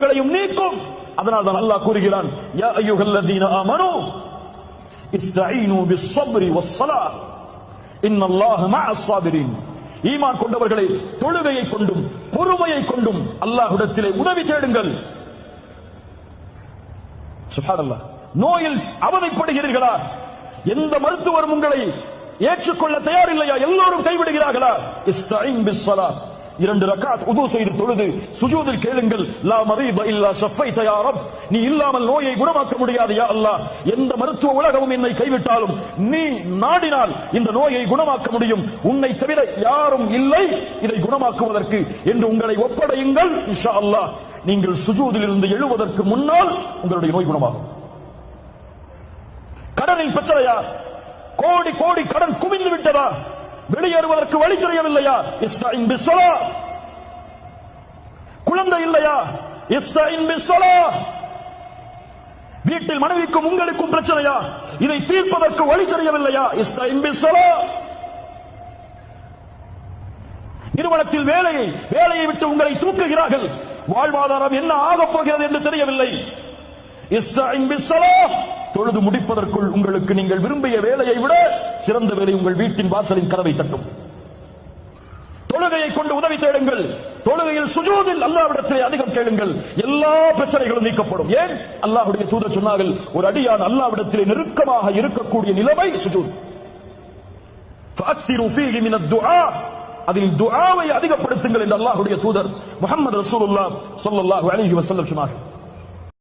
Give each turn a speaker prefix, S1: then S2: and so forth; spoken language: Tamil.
S1: நீக்கும். அதனால் தான் அல்லாஹ் கூறுகிறான், யா அய்யுஹல்லதீன ஆமனூ இஸ்தஈனு பிஸ்ஸப்ரி வஸ்ஸலாஹ் இன்னல்லாஹ மஅஸ் ஸாபிரீன். ஈமான் கொண்டவர்களை தொழுகையை கொண்டும் பொறுமையை கொண்டும் அல்லாஹ்விடத்திலே உதவி தேடுங்கள். சுப்ஹானல்லாஹ். நோயில் அவதிப்படுகிறீர்களா? எந்த மருத்துவரும் உங்களை ஏற்றுக்கொள்ள தயாரில்லையா? எல்லோரும் கைவிடுகிறார்களா? இஸ்தஈன் பிஸ்ஸலாஹ். 2 ரக்காத் உது செய்து தொழுது சுஜூதில் கேளுங்கள், லா மரீத இல்லா ஷஃபைத யா ரப். நீ இல்லாமல் நோயை குணமாக்க முடியாது யா அல்லாஹ். எந்த மருத்துவ உலகமும் என்னை கைவிட்டாலும் நீ நாடினால் இந்த நோயை குணமாக்க முடியும். உன்னை தவிர யாரும் இல்லை இதை குணமாக்குவதற்கு என்று உங்களை ஒப்படையுங்கள். இன்ஷா அல்லாஹ் நீங்கள் சுஜூதில் இருந்து எழுவதற்கு முன்னால் உங்களுடைய நோய் குணமாகும். கடனில் பிரச்சனையா? கோடி கோடி கடன் குவிந்து விட்டதா? வெளியேறுவதற்கு வழி தெரியவில்லையா? இஸ்தஈன் பிஸ்ஸலாஹ். குழந்தை இல்லையா? இஸ்தஈன் பிஸ்ஸலாஹ். வீட்டில் மனைவிக்கும் உங்களுக்கும் பிரச்சனையா? இதை தீர்ப்பதற்கு வழி தெரியவில்லையா? இஸ்தஈன் பிஸ்ஸலாஹ். நிறுவனத்தில் வேலையை விட்டு உங்களை தூக்குகிறார்கள். வாழ்வாதாரம் என்ன ஆகப் போகிறது என்று தெரியவில்லை. இஸ்தஈன் பிஸ்ஸலாஹ். தொழுது முடிப்பதற்குள் உங்களுக்கு நீங்கள் விரும்பிய வேலையை விட சிறந்த வேலை உங்கள் வீட்டின் வாசலின் கதவை தட்டும். தொழுகையை கொண்டு உதவி தேடுங்கள். தொழுகையில் சுஜூதில் அல்லாஹ்விடத்திலே அதிகம் கேளுங்கள். எல்லா பிரச்சனைகளும் நீக்கப்படும். ஏன்? அல்லாஹ்வுடைய தூதர் சொன்னார்கள், ஒரு அடியான் அல்லாஹ்விடத்திலே நெருக்கமாக இருக்கக்கூடிய நிலைமை சுஜூத். ஃபஅக்ஸிரு ஃபீஹி மினத் துஆ. அதில் துஆவை அதிகப்படுத்துங்கள் என்று அல்லாஹ்வுடைய தூதர் முஹம்மது ரசூலுல்லாஹ் ஸல்லல்லாஹு அலைஹி வஸல்லம் சொன்னார்கள்.